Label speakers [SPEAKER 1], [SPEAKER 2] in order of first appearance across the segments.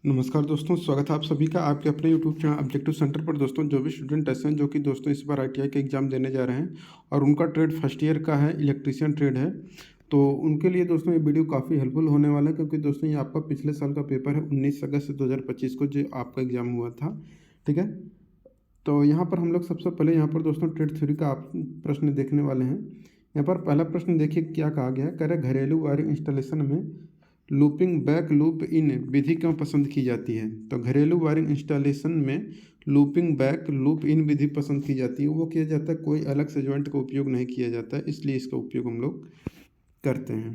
[SPEAKER 1] नमस्कार दोस्तों, स्वागत है आप सभी का आपके अपने यूट्यूब चैनल ऑब्जेक्टिव सेंटर पर। दोस्तों जो भी स्टूडेंट ऐसे हैं जो कि दोस्तों इस बार आईटीआई का एग्ज़ाम देने जा रहे हैं और उनका ट्रेड फर्स्ट ईयर का है, इलेक्ट्रीशियन ट्रेड है, तो उनके लिए दोस्तों ये वीडियो काफ़ी हेल्पफुल होने वाला है, क्योंकि दोस्तों ये आपका पिछले साल का पेपर है 19 अगस्त 2025 को जो आपका एग्ज़ाम हुआ था। ठीक है, तो यहाँ पर हम लोग सबसे पहले यहाँ पर दोस्तों ट्रेड थ्योरी का आप प्रश्न देखने वाले हैं। यहाँ पर पहला प्रश्न देखिए क्या कहा गया है। कह रहे घरेलू वायरिंग इंस्टॉलेशन में लूपिंग बैक लूप इन विधि क्यों पसंद की जाती है। तो घरेलू वायरिंग इंस्टॉलेशन में लूपिंग बैक लूप इन विधि पसंद की जाती है। वो किया जाता है, कोई अलग से जॉइंट का उपयोग नहीं किया जाता है, इसलिए इसका उपयोग हम लोग करते हैं।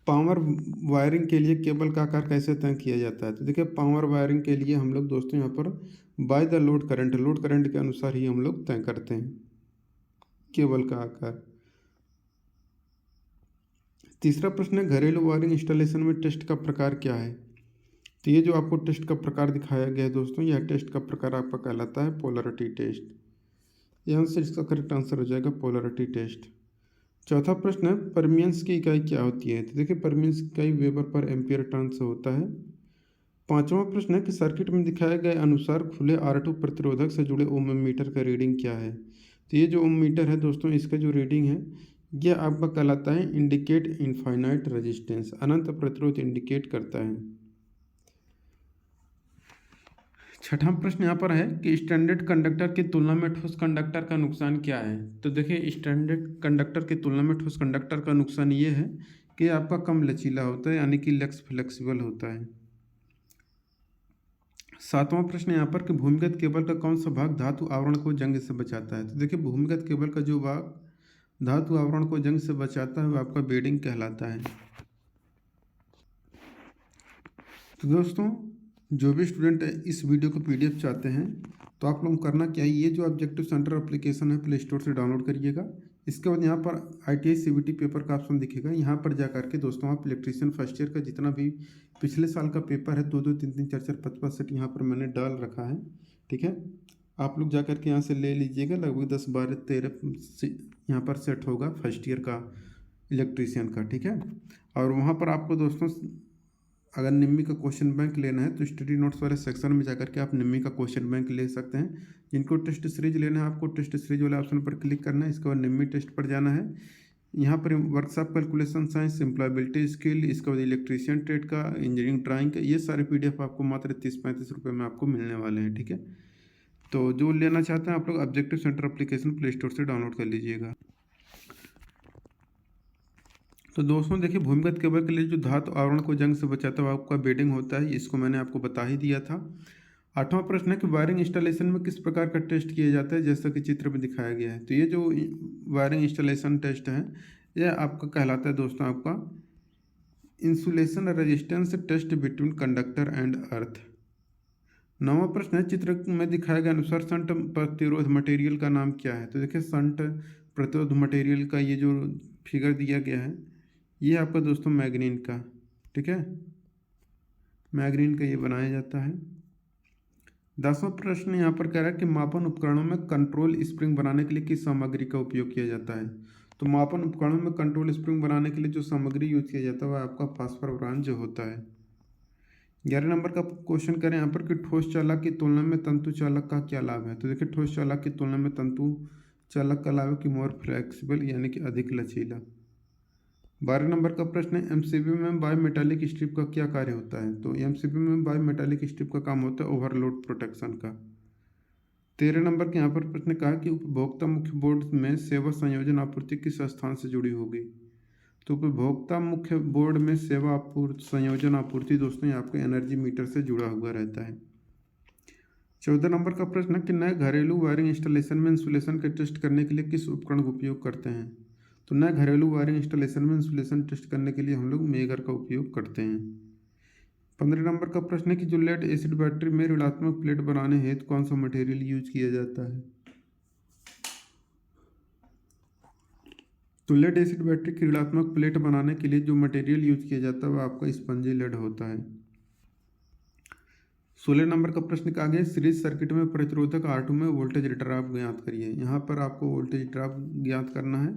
[SPEAKER 1] पावर वायरिंग के लिए केबल का आकार कैसे तय किया जाता है। तो देखिए पावर वायरिंग के लिए हम लोग दोस्तों यहाँ पर बाय द लोड करंट के अनुसार ही हम लोग तय करते हैं केबल का आकार। तीसरा प्रश्न है घरेलू वायरिंग इंस्टॉलेशन में टेस्ट का प्रकार क्या है। तो ये जो आपको टेस्ट का प्रकार दिखाया गया है दोस्तों, यह टेस्ट का प्रकार आपका कहलाता है पोलैरिटी टेस्ट। यहाँ से इसका करेक्ट आंसर हो जाएगा पोलैरिटी टेस्ट। चौथा प्रश्न है परमियंस की इकाई क्या होती है। तो देखिए परमियंस की इकाई वेबर पर एम्पियर टर्न से होता है। पांचवा प्रश्न है कि सर्किट में दिखाए गए अनुसार खुले R2 प्रतिरोधक से जुड़े ओम मीटर का रीडिंग क्या है। तो ये जो ओम मीटर है दोस्तों, इसका जो रीडिंग है यह आपका कहलाता है इंडिकेट इनफाइनाइट रेजिस्टेंस, अनंत प्रतिरोध इंडिकेट करता है। छठा प्रश्न यहाँ पर है कि स्टैंडर्ड कंडक्टर की तुलना में ठोस कंडक्टर का नुकसान क्या है। तो देखिए स्टैंडर्ड कंडक्टर की तुलना में ठोस कंडक्टर का नुकसान ये है कि आपका कम लचीला होता है, यानी कि लेस फ्लेक्सिबल होता है। सातवां प्रश्न यहाँ पर कि भूमिगत केबल का कौन सा भाग धातु आवरण को जंग से बचाता है। तो देखिए भूमिगत केबल का जो भाग धातु आवरण को जंग से बचाता है वो आपका बेडिंग कहलाता है। तो दोस्तों जो भी स्टूडेंट इस वीडियो को पीडीएफ चाहते हैं तो आप लोग करना क्या है, ये जो ऑब्जेक्टिव सेंटर एप्लीकेशन है प्ले स्टोर से डाउनलोड करिएगा। इसके बाद यहाँ पर आईटीआई सीबीटी पेपर का ऑप्शन दिखेगा, यहाँ पर जा करके दोस्तों आप इलेक्ट्रीशियन फर्स्ट ईयर का जितना भी पिछले साल का पेपर है 2-2, 3-3, 4-4, 5-5 सेट यहाँ पर मैंने डाल रखा है। ठीक है, आप लोग जा करके यहाँ से ले लीजिएगा। लगभग 10, 12, 13 यहाँ पर सेट होगा फर्स्ट ईयर का इलेक्ट्रीशियन का। ठीक है, और वहाँ पर आपको दोस्तों अगर निम्मी का क्वेश्चन बैंक लेना है तो स्टडी नोट्स वाले सेक्शन में जाकर के आप निम्मी का क्वेश्चन बैंक ले सकते हैं। जिनको टेस्ट सीरीज लेना है आपको टेस्ट सीरीज वाले ऑप्शन पर क्लिक करना है, इसके बाद निम्मी टेस्ट पर जाना है। यहाँ पर workshop calculation science, employability skill, इसके बाद इलेक्ट्रीशियन ट्रेड का, इंजीनियरिंग ड्राइंग का, ये सारे पीडीएफ आपको मात्र 30-35 रुपये में आपको मिलने वाले हैं। ठीक है, तो जो लेना चाहते हैं आप लोग objective centre application play store से डाउनलोड कर लीजिएगा। तो दोस्तों देखिए भूमिगत केबल के लिए जो धातु आवरण को जंग से बचाता है आपका बेडिंग होता है, इसको मैंने आपको बता ही दिया था। आठवां प्रश्न है कि वायरिंग इंस्टॉलेशन में किस प्रकार का टेस्ट किया जाता है, जैसा कि चित्र में दिखाया गया है। तो ये जो वायरिंग इंस्टॉलेशन टेस्ट है यह आपका कहलाता है दोस्तों आपका insulation resistance test between conductor and earth. नौवां प्रश्न है चित्र में दिखाए गए अनुसार शंट प्रतिरोध मटेरियल का नाम क्या है। तो देखिए शंट प्रतिरोध मटेरियल का ये जो फिगर दिया गया है ये आपका दोस्तों मैग्नीन का, ठीक है, मैग्नीन का ये बनाया जाता है। 10वां प्रश्न यहाँ पर कह रहा है कि मापन उपकरणों में कंट्रोल स्प्रिंग बनाने के लिए किस सामग्री का उपयोग किया जाता है। तो मापन उपकरणों में कंट्रोल स्प्रिंग बनाने के लिए जो सामग्री यूज किया जाता है वह आपका फास्फोर ब्रांज होता है। 11 नंबर का क्वेश्चन करें यहाँ पर कि ठोस चालक की तुलना में तंतु चालक का क्या लाभ है। तो देखिए ठोस चालक की तुलना में तंतु चालक का लाभ है कि मोर फ्लेक्सिबल, यानी कि अधिक लचीला। 12 नंबर का प्रश्न है एमसीबी में बाई मेटालिक स्ट्रिप का क्या कार्य होता है। तो एमसीबी में बाई मेटालिक स्ट्रिप का काम होता है ओवरलोड प्रोटेक्शन का। 13 नंबर के यहाँ पर प्रश्न कहा कि उपभोक्ता मुख्य बोर्ड में सेवा संयोजन आपूर्ति किस स्थान से जुड़ी होगी। तो उपभोक्ता मुख्य बोर्ड में सेवा आपूर्ति संयोजन आपूर्ति दोस्तों ये आपके एनर्जी मीटर से जुड़ा हुआ रहता है। 14 नंबर का प्रश्न है कि नए घरेलू वायरिंग इंस्टॉलेशन में इंसुलेशन के टेस्ट करने के लिए किस उपकरण का उपयोग करते हैं। तो नए घरेलू वायरिंग इंस्टॉलेशन में इंसुलेशन टेस्ट करने के लिए हम लोग मेगर का उपयोग करते हैं। 15 नंबर का प्रश्न है कि जो लेड एसिड बैटरी में ऋणात्मक प्लेट बनाने हेतु कौन सा मटेरियल यूज किया जाता है। तो लेड एसिड बैटरी की ऋणात्मक प्लेट बनाने के लिए जो मटेरियल यूज किया जाता है वह आपका स्पंजी लेड होता है। 16 नंबर का प्रश्न कहा गया सीरीज सर्किट में प्रतिरोधक R2 में वोल्टेज ड्रॉप ज्ञात करिए। यहाँ पर आपको वोल्टेज ड्रॉप ज्ञात करना है।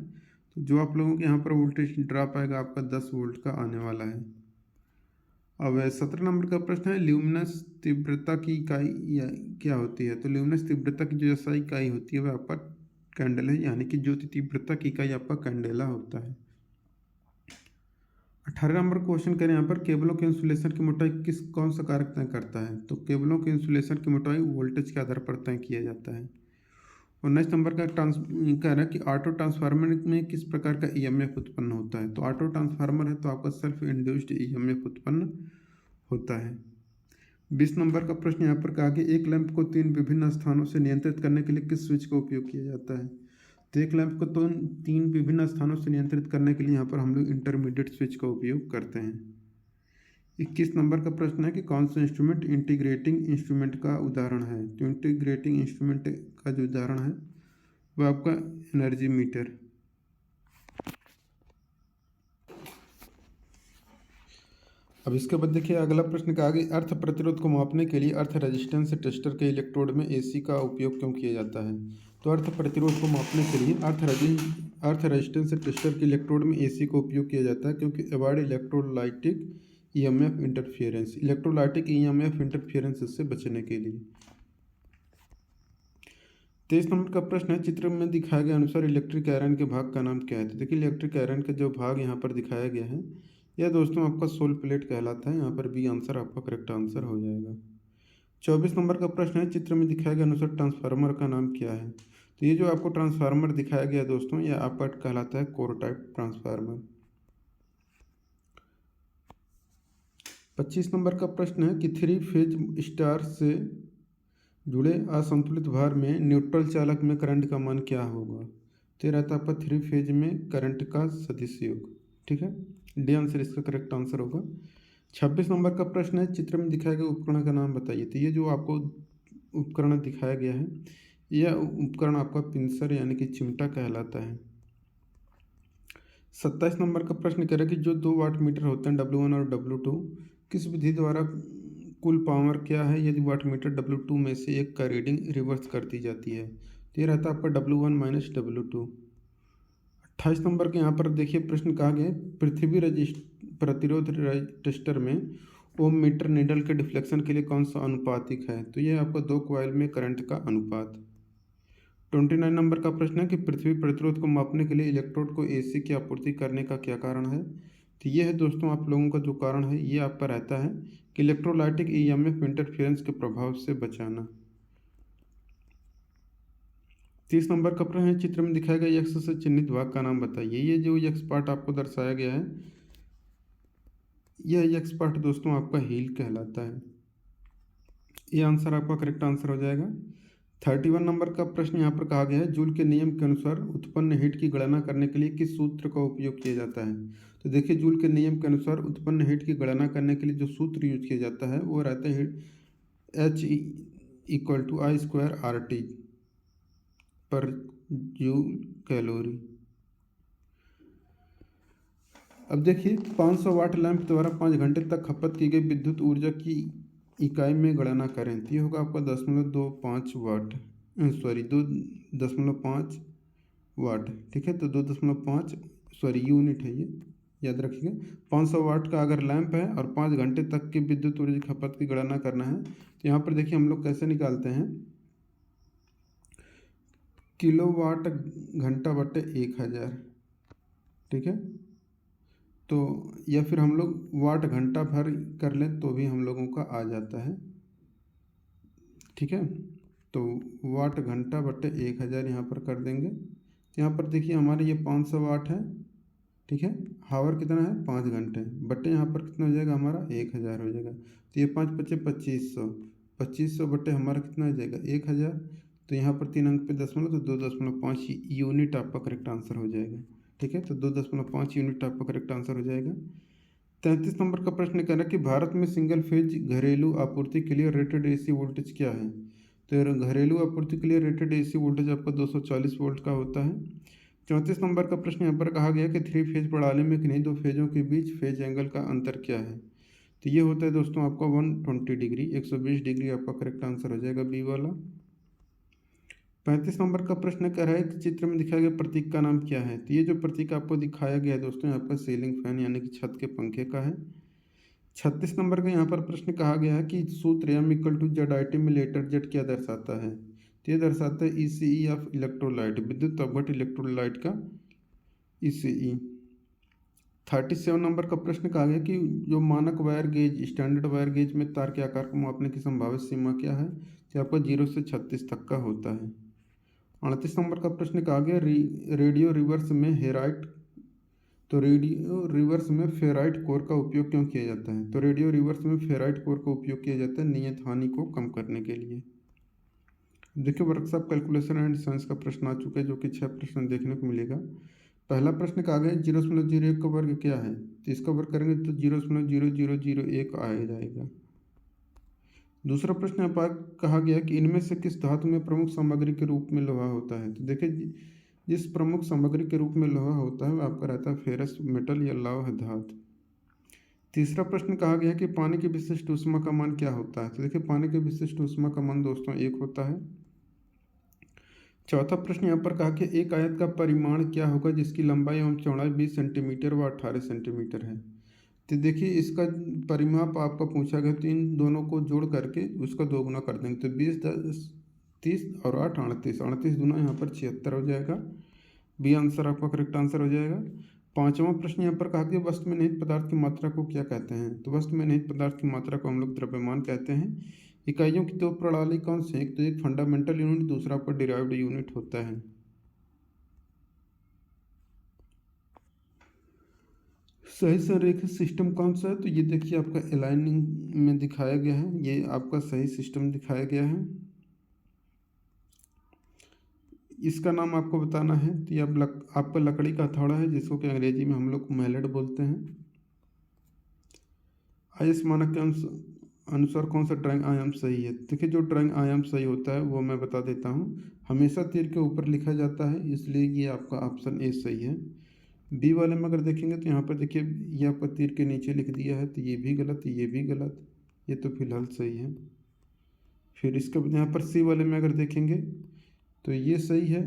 [SPEAKER 1] तो जो आप लोगों के यहाँ पर वोल्टेज ड्रॉप आएगा आपका 10 वोल्ट का आने वाला है। अब 17 नंबर का प्रश्न है, ल्यूमिनस तीव्रता की इकाई क्या होती है? तो ल्यूमिनस तीव्रता की जो SI इकाई होती है वह आपका कैंडल है, यानी कि ज्योति तीव्रता की इकाई आपका कैंडेला होता है। 18 नंबर क्वेश्चन करें यहाँ पर, केबलों के इंसुलेशन की मोटाई कौन सा कारक तय करता है? तो केबलों के इंसुलेशन की मोटाई वोल्टेज के आधार पर तय किया जाता है। 19 नंबर का कह रहा है कि ऑटो ट्रांसफार्मर में किस प्रकार का EMF उत्पन्न होता है? तो ऑटो ट्रांसफार्मर है तो आपका सेल्फ इंड्यूस्ड EMF उत्पन्न होता है। 20 नंबर का प्रश्न यहाँ पर कहा कि एक लैंप को 3 विभिन्न स्थानों से नियंत्रित करने के लिए किस स्विच का उपयोग किया जाता है? तो एक लैंप को तो 3 विभिन्न स्थानों से नियंत्रित करने के लिए यहाँ पर हम लोग इंटरमीडिएट स्विच का उपयोग करते हैं। 21 नंबर का प्रश्न है कि कौन सा इंस्ट्रूमेंट इंटीग्रेटिंग इंस्ट्रूमेंट का उदाहरण है? तो इंटीग्रेटिंग इंस्ट्रूमेंट का जो उदाहरण है वो आपका एनर्जी मीटर। अब इसके बाद देखिए अगला प्रश्न का आगे, अर्थ प्रतिरोध को मापने के लिए अर्थ रेजिस्टेंस टेस्टर के इलेक्ट्रोड में AC का उपयोग क्यों किया जाता है? तो अर्थ प्रतिरोध को मापने के लिए अर्थ रेजिस्टेंस टेस्टर के इलेक्ट्रोड में AC का उपयोग किया जाता है, क्योंकि avoid electrolytic EMF interference, electrolytic EMF interference से बचने के लिए। 23 नंबर का प्रश्न है, चित्र में दिखाए गए अनुसार इलेक्ट्रिक आयरन के भाग का नाम क्या है? तो देखिए इलेक्ट्रिक आयरन का जो भाग यहाँ पर दिखाया गया है यह दोस्तों आपका सोल प्लेट कहलाता है। यहाँ पर बी आंसर आपका करेक्ट आंसर हो जाएगा। 24 नंबर का प्रश्न है, चित्र में दिखाए गए अनुसार ट्रांसफार्मर का नाम क्या है? तो ये जो आपको ट्रांसफार्मर दिखाया गया है दोस्तों यह आपका कहलाता है कोर टाइप ट्रांसफार्मर। 25 नंबर का प्रश्न है कि 3 फेज स्टार से जुड़े असंतुलित भार में न्यूट्रल चालक में करंट का मान क्या होगा? तो ये रहता है आपका 3 फेज में करंट का सदिश योग। ठीक है, डी आंसर इसका करेक्ट आंसर होगा। 26 नंबर का प्रश्न है, चित्र में दिखाए गए उपकरण का नाम बताइए। तो ये जो आपको उपकरण दिखाया गया है यह उपकरण आपका पिंसर यानी कि चिमटा कहलाता है। 27 नंबर का प्रश्न कह रहा है कि जो 2 वाट मीटर होते हैं W1 और W2 किस विधि द्वारा कुल पावर क्या है यदि वाट मीटर W2 में से एक का रीडिंग रिवर्स कर दी जाती है? तो ये रहता है आपका W1 माइनस W2। 28 नंबर के यहाँ पर देखिए प्रश्न कहा गया, पृथ्वी प्रतिरोध टेस्टर में ओम मीटर नीडल के डिफ्लेक्शन के लिए कौन सा अनुपातिक है? तो ये आपका 2 कॉइल में करंट का अनुपात। 29 नंबर का प्रश्न है कि पृथ्वी प्रतिरोध को मापने के लिए इलेक्ट्रोड को AC की आपूर्ति करने का क्या कारण है? तो ये है दोस्तों आप लोगों का जो कारण है ये आपका रहता है कि इलेक्ट्रोलाइटिक EMF इंटरफेरेंस के प्रभाव से बचाना। 30 नंबर का प्रश्न है, चित्र में दिखाया गया X से चिन्हित भाग का नाम बताइए। ये जो X पार्ट आपको दर्शाया गया है यह X पार्ट दोस्तों आपका हील कहलाता है। ये आंसर आपका करेक्ट आंसर हो जाएगा। 31 नंबर का प्रश्न यहाँ पर कहा गया है, जूल के नियम के अनुसार उत्पन्न हीट की गणना करने के लिए किस सूत्र का उपयोग किया जाता है? तो देखिए जूल के नियम के अनुसार उत्पन्न हीट की गणना करने के लिए जो सूत्र यूज किया जाता है वो रहता है H = I² RT पर जूल कैलोरी। अब देखिए 500 वाट लैंप द्वारा 5 घंटे तक खपत की गई विद्युत ऊर्जा की इकाई में गणना करें। तो ये होगा आपका 0.25 वाट, 2.5 वाट। ठीक है, तो 2.5 यूनिट है, ये याद रखिएगा। 500 वाट का अगर लैंप है और 5 घंटे तक की विद्युत ऊर्जा खपत की गणना करना है तो यहाँ पर देखिए हम लोग कैसे निकालते हैं, किलोवाट घंटा बटे 1000। ठीक है, तो या फिर हम लोग वाट घंटा भर कर लें तो भी हम लोगों का आ जाता है। ठीक है, तो वाट घंटा बटे 1000 यहाँ पर कर देंगे। तो यहाँ पर देखिए हमारे ये 500 वाट है। ठीक है, हावर कितना है 5 घंटे बटे यहाँ पर कितना हो जाएगा हमारा 1000 हो जाएगा। तो ये 5 × 5 = 2500 बटे हमारा कितना हो जाएगा 1000। तो यहाँ पर 3 अंक पे दशमलव, तो 2.5 यूनिट आपका करेक्ट आंसर हो जाएगा। ठीक है, तो 2.5 यूनिट आपका करेक्ट आंसर हो जाएगा। 33 नंबर का प्रश्न कह रहा है कि भारत में सिंगल फेज घरेलू आपूर्ति के लिए रेटेड AC वोल्टेज क्या है? तो घरेलू आपूर्ति के लिए रेटेड AC वोल्टेज आपका 240 वोल्ट का होता है। 34 नंबर का प्रश्न यहाँ पर कहा गया कि 3 फेज प्रणाली में किन्हीं 2 फेजों के बीच फेज एंगल का अंतर क्या है? तो ये होता है दोस्तों आपका 120 डिग्री, 120 डिग्री आपका करेक्ट आंसर हो जाएगा बी वाला। 35 नंबर का प्रश्न कह रहा है कि चित्र में दिखाया गया प्रतीक का नाम क्या है? तो ये जो प्रतीक आपको दिखाया गया है दोस्तों आपका सीलिंग फैन यानी कि छत के पंखे का है। 36 नंबर का यहाँ पर प्रश्न कहा गया है कि सूत्र M equal to Z I T में लेटर जेड क्या दर्शाता है। तो ये दर्शाता है ईसीई ऑफ इलेक्ट्रोलाइट, विद्युत अपघट इलेक्ट्रोलाइट का ईसीई। 37 नंबर का प्रश्न कहा गया कि जो मानक wire gauge standard wire gauge में तार के आकार को मापने की संभावित सीमा क्या है। तो आपका 0 से 36 तक का होता है। 38 नंबर का प्रश्न कहा गया रेडियो रिवर्स में हेराइट, तो रेडियो रिवर्स में फेराइट कोर का उपयोग क्यों किया जाता है। तो रेडियो रिवर्स में फेराइट कोर का उपयोग किया जाता है नियत हानि को कम करने के लिए। देखिए वर्कशॉप कैलकुलेशन एंड साइंस का प्रश्न आ चुका है, जो कि 6 प्रश्न देखने को मिलेगा। पहला प्रश्न कहा गया 0.01 का वर्ग क्या है। तो इसका वर्ग करेंगे तो 0.0001 आ जाएगा। दूसरा प्रश्न यहाँ पर कहा गया कि इनमें से किस धातु में प्रमुख सामग्री के रूप में लोहा होता है। तो देखिए जिस प्रमुख सामग्री के रूप में लोहा होता है वह आपका रहता है फेरस मेटल या लौह धातु। तीसरा प्रश्न कहा गया कि पानी की विशिष्ट ऊष्मा का मान क्या होता है। तो देखिए पानी की विशिष्ट ऊष्मा का मान दोस्तों 1 होता है। चौथा प्रश्न यहाँ पर कहा कि एक आयत का परिमाण क्या होगा जिसकी लंबाई एवं चौड़ाई 20 सेंटीमीटर व 18 सेंटीमीटर है। तो देखिए इसका परिमाप आपका पूछा गया तो इन दोनों को जोड़ करके उसका 2 गुना कर देंगे तो 20 10 30 और 8 38 38 दूना यहाँ पर 76 हो जाएगा। बी आंसर आपका करेक्ट आंसर हो जाएगा। पांचवा प्रश्न यहाँ पर कहा कि वस्तु में निहित पदार्थ की मात्रा को क्या कहते हैं। तो वस्तु में निहित पदार्थ की मात्रा को हम लोग द्रव्यमान कहते हैं। इकाइयों की 2 प्रणाली कौन से, एक तो एक फंडामेंटल यूनिट, दूसरा पर डिराइव्ड यूनिट होता है। सही संरेखित सिस्टम कौन सा है। तो ये देखिए आपका अलाइनिंग में दिखाया गया है, ये आपका सही सिस्टम दिखाया गया है। इसका नाम आपको बताना है। तो ये आपका लकड़ी का हथौड़ा है जिसको कि अंग्रेजी में हम लोग मैलेट बोलते हैं। आईएस मानक के अनुसार कौन सा ड्राइंग आयाम सही है। देखिए जो ड्राइंग आयाम सही होता है वो मैं बता देता हूँ। हमेशा तीर के ऊपर लिखा जाता है, इसलिए ये आपका ऑप्शन ए सही है। बी वाले में अगर देखेंगे तो यहाँ पर देखिए ये आपका तीर के नीचे लिख दिया है, तो ये भी गलत, ये भी गलत, ये तो फिलहाल सही है। फिर इसके बाद यहाँ पर सी वाले में अगर देखेंगे तो ये सही है,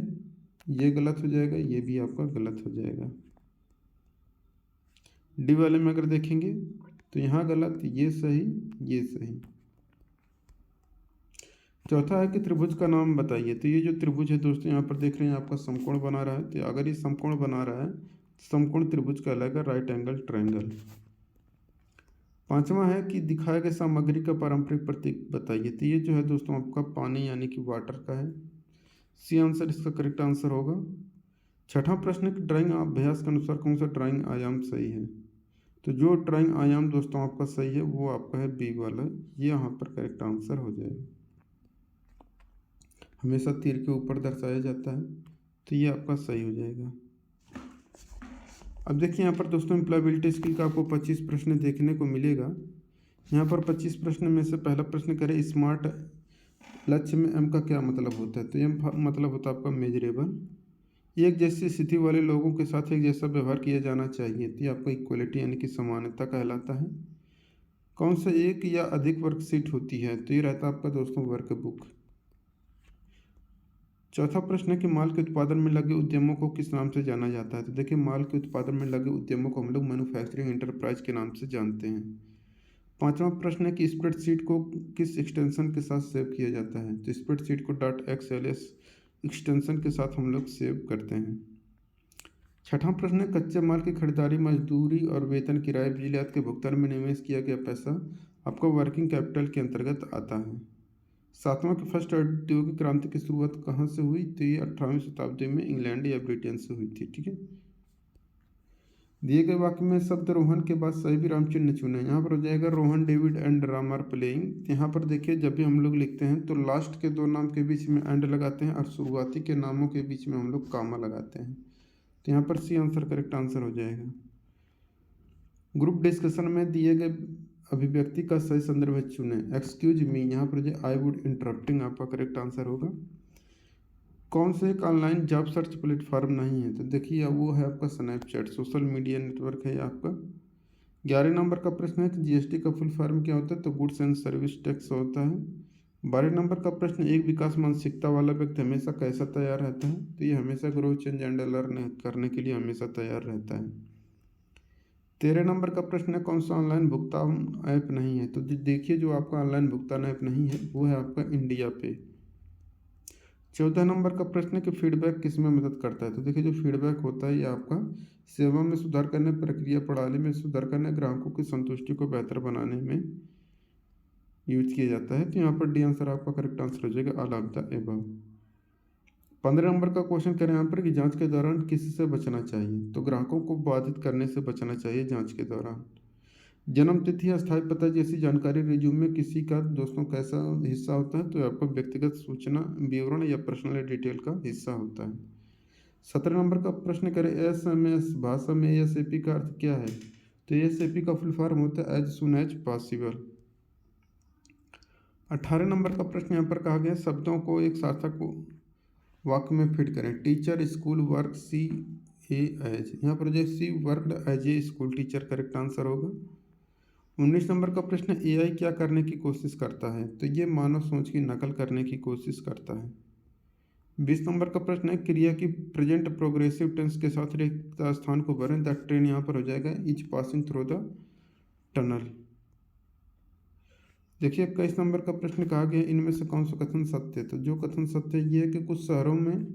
[SPEAKER 1] ये गलत हो जाएगा, ये भी आपका गलत हो जाएगा। डी वाले में अगर देखेंगे तो यहाँ गलत, ये सही, ये सही। चौथा है कि त्रिभुज का नाम बताइए। तो ये जो त्रिभुज है दोस्तों यहाँ पर देख रहे हैं आपका समकोण बना रहा है। तो अगर ये समकोण बना रहा है समकोण त्रिभुज कहलाएगा राइट एंगल ट्रायंगल। पांचवा है कि दिखाए गए सामग्री का पारंपरिक प्रतीक बताइए। तो ये जो है दोस्तों आपका पानी यानी कि वाटर का है। सी आंसर इसका करेक्ट आंसर होगा। छठा प्रश्न है कि ड्राइंग अभ्यास के अनुसार कौन सा ड्राइंग आयाम सही है। तो जो ड्राइंग आयाम दोस्तों आपका सही है वो आपका है बी वाला, ये यहाँ पर करेक्ट आंसर हो जाएगा। हमेशा तीर के ऊपर दर्शाया जाता है, तो ये आपका सही हो जाएगा। अब देखिए यहाँ पर दोस्तों एम्प्लॉयबिलिटी स्किल का आपको 25 प्रश्न देखने को मिलेगा। यहाँ पर 25 प्रश्न में से पहला प्रश्न करें स्मार्ट लक्ष्य में एम का क्या मतलब होता है। तो एम मतलब होता है आपका मेजरेबल। एक जैसी स्थिति वाले लोगों के साथ एक जैसा व्यवहार किया जाना चाहिए, तो ये आपका इक्वलिटी यानी कि समानता कहलाता है। कौन सा एक या अधिक वर्कशीट होती है। तो ये रहता है आपका दोस्तों वर्कबुक। चौथा प्रश्न है कि माल के उत्पादन में लगे उद्यमों को किस नाम से जाना जाता है। तो देखिए माल के उत्पादन में लगे उद्यमों को हम लोग मैन्युफैक्चरिंग एंटरप्राइज के नाम से जानते हैं। पांचवा प्रश्न है कि स्प्रेडशीट को किस एक्सटेंशन के साथ सेव किया जाता है। तो स्प्रेडशीट को .xls एक्सटेंशन के साथ हम लोग सेव करते हैं। छठा प्रश्न है कच्चे माल की खरीदारी, मजदूरी और वेतन, किराए, बिजली आदि के भुगतान में निवेश किया गया पैसा आपका वर्किंग कैपिटल के अंतर्गत आता है। सातवां की फर्स्ट औद्योगिक क्रांति की शुरुआत कहाँ से हुई। तो ये 18वीं शताब्दी में इंग्लैंड या ब्रिटेन से हुई थी। ठीक है, दिए गए वाक्य में शब्द रोहन के बाद सही विराम चिन्ह चुने। यहाँ पर हो जाएगा Rohan David and Ram are playing. यहाँ पर देखिए जब भी हम लोग लिखते हैं तो लास्ट के 2 नाम के बीच में एंड लगाते हैं और शुरुआती के नामों के बीच में हम लोग कामा लगाते हैं। तो यहाँ पर सी आंसर करेक्ट आंसर हो जाएगा। ग्रुप डिस्कशन में दिए गए अभिव्यक्ति का सही संदर्भ चुने। एक्सक्यूज मी, यहाँ पर जो आई वुड इंटरप्टिंग आपका करेक्ट आंसर होगा। कौन से एक ऑनलाइन जॉब सर्च प्लेटफॉर्म नहीं है। तो देखिए वो है आपका स्नैपचैट, सोशल मीडिया नेटवर्क है आपका। 11 नंबर का प्रश्न है कि जीएसटी का फुल फॉर्म क्या होता है। तो गुड्स एंड सर्विस टैक्स होता है। 12 नंबर का प्रश्न एक विकास मानसिकता वाला व्यक्ति हमेशा कैसा तैयार रहता है। तो ये हमेशा ग्रो चेंज एंड लर्न करने के लिए हमेशा तैयार रहता है। 13 नंबर का प्रश्न है, कौन सा ऑनलाइन भुगतान ऐप नहीं है? तो देखिए, जो आपका ऑनलाइन भुगतान ऐप नहीं है वो है आपका इंडिया पे। 14 नंबर का प्रश्न है कि फीडबैक किस में मदद करता है? तो देखिए, जो फीडबैक होता है ये आपका सेवा में सुधार करने, प्रक्रिया प्रणाली में सुधार करने, ग्राहकों की संतुष्टि को बेहतर बनाने में यूज किया जाता है। तो यहाँ पर डी आंसर आपका करेक्ट आंसर हो जाएगा, all of the above. 15 number का क्वेश्चन करें यहाँ पर कि जांच के दौरान किससे बचना चाहिए? तो ग्राहकों को बाधित करने से बचना चाहिए जांच के दौरान। जन्म तिथि, अस्थायी पता जैसी जानकारी रिज्यूम में किसी का दोस्तों कैसा हिस्सा होता है? तो आपका व्यक्तिगत सूचना, विवरण या पर्सनल डिटेल का हिस्सा होता है। 17 नंबर का प्रश्न करें, SMS भाषा में ASAP का अर्थ क्या है? तो ASAP का फुल फॉर्म होता है as soon as possible. 18 number का प्रश्न यहाँ पर कहा गया, शब्दों को एक सार्थक वाक्य में फिट करें। Teacher school work she a as, यहाँ पर जो she worked as a school teacher correct answer होगा। 19 नंबर का प्रश्न, AI क्या करने की कोशिश करता है? तो ये मानव सोच की नकल करने की कोशिश करता है। 20 नंबर का प्रश्न है, क्रिया की प्रेजेंट प्रोग्रेसिव टेंस के साथ रिक्त स्थान को भरें। द ट्रेन यहाँ पर हो जाएगा is passing through the tunnel. देखिए, 21 नंबर का प्रश्न कहा गया, इनमें से कौन सा कथन सत्य है? तो जो कथन सत्य है ये है कि कुछ शहरों में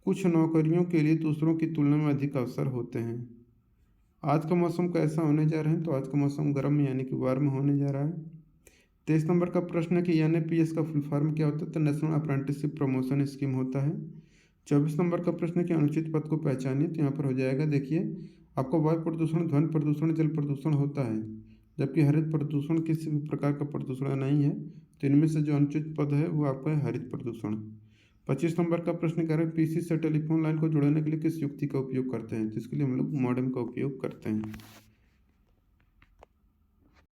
[SPEAKER 1] कुछ नौकरियों के लिए दूसरों की तुलना में अधिक अवसर होते हैं। आज का मौसम कैसा होने जा रहा है? तो आज का मौसम गर्म यानी कि वार्म होने जा रहा है। 23 नंबर का प्रश्न है कि NAPS का फुल फॉर्म क्या होता है? तो नेशनल अप्रेंटिसशिप प्रमोशन स्कीम होता है। 24 नंबर का प्रश्न है कि अनुचित पद को पहचानिए। तो यहाँ पर हो जाएगा, देखिए आपका वायु प्रदूषण, ध्वनि प्रदूषण, जल प्रदूषण होता है, जबकि हरित प्रदूषण किसी भी प्रकार का प्रदूषण नहीं है। तो इनमें से जो अनुचित पद है वो आपका है हरित प्रदूषण। 25 नंबर का प्रश्न कह रहे हैं, PC से टेलीफोन लाइन को जोड़ने के लिए किस युक्ति का उपयोग करते हैं? तो इसके लिए हम लोग मॉडेम का उपयोग करते हैं।